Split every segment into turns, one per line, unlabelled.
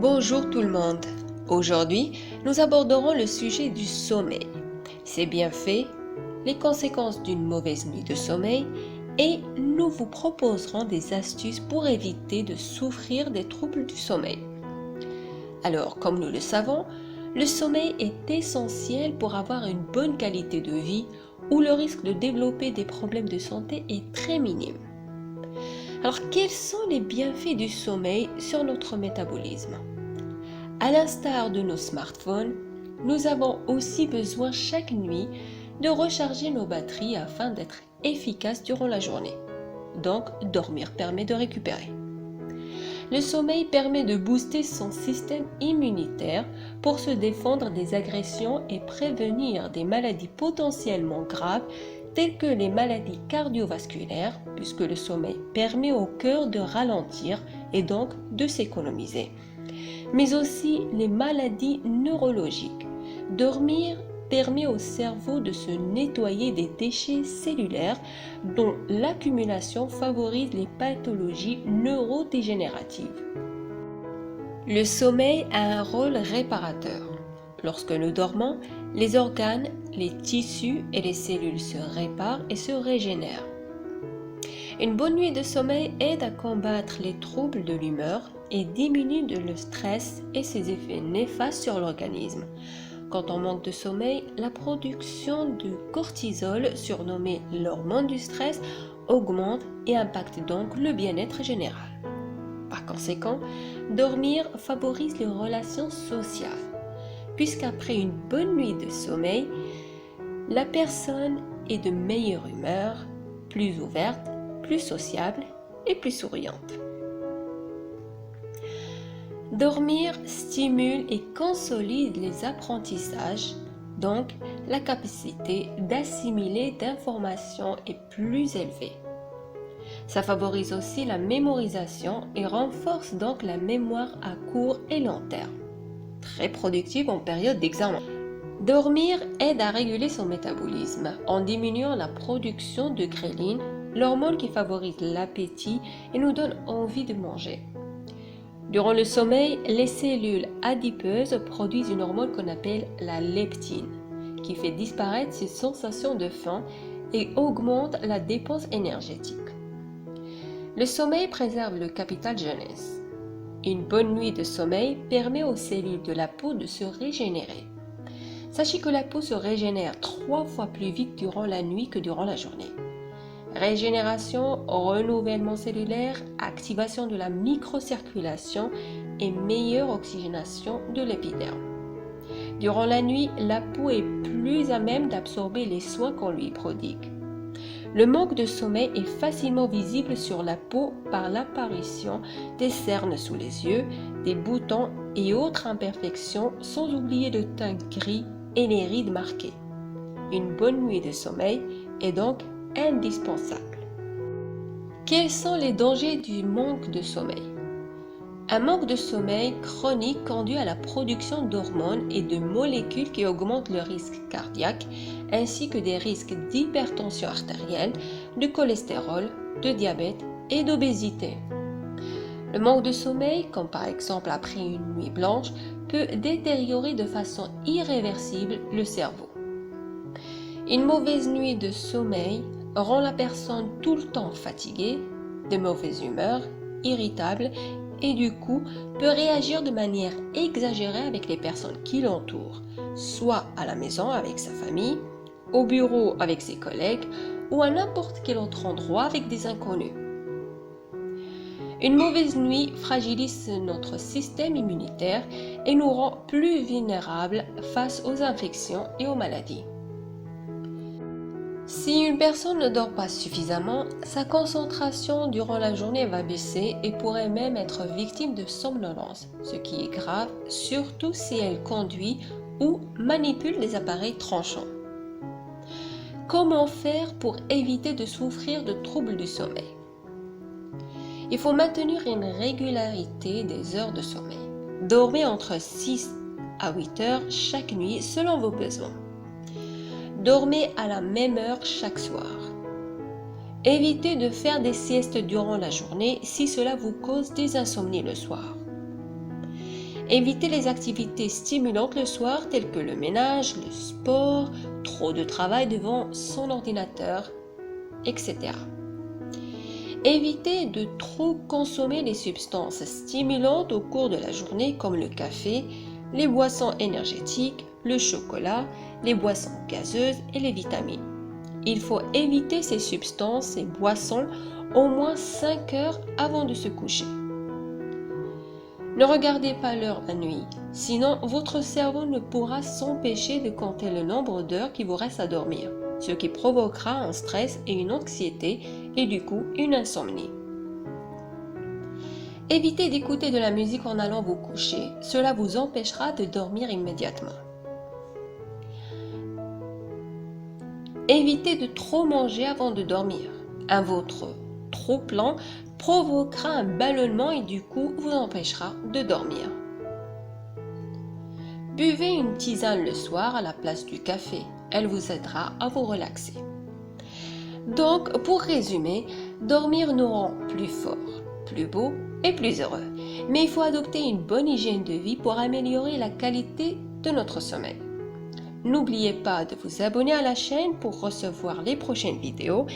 Bonjour tout le monde. Aujourd'hui, nous aborderons le sujet du sommeil, ses bienfaits, les conséquences d'une mauvaise nuit de sommeil et nous vous proposerons des astuces pour éviter de souffrir des troubles du sommeil. Alors, comme nous le savons, le sommeil est essentiel pour avoir une bonne qualité de vie où le risque de développer des problèmes de santé est très minime. Alors, quels sont les bienfaits du sommeil sur notre métabolisme ? À l'instar de nos smartphones, nous avons aussi besoin chaque nuit de recharger nos batteries afin d'être efficaces durant la journée. Donc, dormir permet de récupérer. Le sommeil permet de booster son système immunitaire pour se défendre des agressions et prévenir des maladies potentiellement graves telles que les maladies cardiovasculaires, puisque le sommeil permet au cœur de ralentir et donc de s'économiser, mais aussi les maladies neurologiques. Dormir permet au cerveau de se nettoyer des déchets cellulaires dont l'accumulation favorise les pathologies neurodégénératives. Le sommeil a un rôle réparateur. Lorsque nous dormons, les organes, les tissus et les cellules se réparent et se régénèrent. Une bonne nuit de sommeil aide à combattre les troubles de l'humeur et diminue le stress et ses effets néfastes sur l'organisme. Quand on manque de sommeil, la production de cortisol, surnommée l'hormone du stress, augmente et impacte donc le bien-être général. Par conséquent, dormir favorise les relations sociales, puisqu'après une bonne nuit de sommeil, la personne est de meilleure humeur, plus ouverte, plus sociable et plus souriante. Dormir stimule et consolide les apprentissages, donc la capacité d'assimiler d'informations est plus élevée. Ça favorise aussi la mémorisation et renforce donc la mémoire à court et long terme, très productive en période d'examen. Dormir aide à réguler son métabolisme en diminuant la production de ghrelin, l'hormone qui favorise l'appétit et nous donne envie de manger. Durant le sommeil, les cellules adipeuses produisent une hormone qu'on appelle la leptine, qui fait disparaître ces sensations de faim et augmente la dépense énergétique. Le sommeil préserve le capital jeunesse. Une bonne nuit de sommeil permet aux cellules de la peau de se régénérer. Sachez que la peau se régénère 3 fois plus vite durant la nuit que durant la journée. Régénération, renouvellement cellulaire, activation de la microcirculation et meilleure oxygénation de l'épiderme. Durant la nuit, la peau est plus à même d'absorber les soins qu'on lui prodigue. Le manque de sommeil est facilement visible sur la peau par l'apparition des cernes sous les yeux, des boutons et autres imperfections, sans oublier le teint gris et les rides marquées. Une bonne nuit de sommeil est donc indispensable. Quels sont les dangers du manque de sommeil ? Un manque de sommeil chronique conduit à la production d'hormones et de molécules qui augmentent le risque cardiaque ainsi que des risques d'hypertension artérielle, de cholestérol, de diabète et d'obésité. Le manque de sommeil, comme par exemple après une nuit blanche, peut détériorer de façon irréversible le cerveau. Une mauvaise nuit de sommeil rend la personne tout le temps fatiguée, de mauvaise humeur, irritable et du coup peut réagir de manière exagérée avec les personnes qui l'entourent, soit à la maison avec sa famille, au bureau avec ses collègues ou à n'importe quel autre endroit avec des inconnus. Une mauvaise nuit fragilise notre système immunitaire et nous rend plus vulnérables face aux infections et aux maladies. Si une personne ne dort pas suffisamment, sa concentration durant la journée va baisser et pourrait même être victime de somnolence, ce qui est grave, surtout si elle conduit ou manipule des appareils tranchants. Comment faire pour éviter de souffrir de troubles du sommeil ? Il faut maintenir une régularité des heures de sommeil. Dormez entre 6 à 8 heures chaque nuit selon vos besoins. Dormez à la même heure chaque soir. Évitez de faire des siestes durant la journée si cela vous cause des insomnies le soir. Évitez les activités stimulantes le soir telles que le ménage, le sport, trop de travail devant son ordinateur, etc. Évitez de trop consommer les substances stimulantes au cours de la journée comme le café, les boissons énergétiques, le chocolat, les boissons gazeuses et les vitamines. Il faut éviter ces substances et boissons au moins 5 heures avant de se coucher. Ne regardez pas l'heure la nuit, sinon votre cerveau ne pourra s'empêcher de compter le nombre d'heures qui vous reste à dormir, ce qui provoquera un stress et une anxiété et du coup une insomnie. Évitez d'écouter de la musique en allant vous coucher, cela vous empêchera de dormir immédiatement. Évitez de trop manger avant de dormir. Un ventre trop plein provoquera un ballonnement et du coup vous empêchera de dormir. Buvez une tisane le soir à la place du café. Elle vous aidera à vous relaxer. Donc, pour résumer, dormir nous rend plus forts, plus beaux et plus heureux. Mais il faut adopter une bonne hygiène de vie pour améliorer la qualité de notre sommeil. N'oubliez pas de vous abonner à la chaîne pour recevoir les prochaines vidéos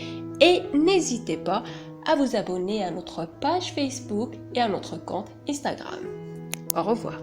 et n'hésitez pas à vous abonner à notre page Facebook et à notre compte Instagram. Au revoir.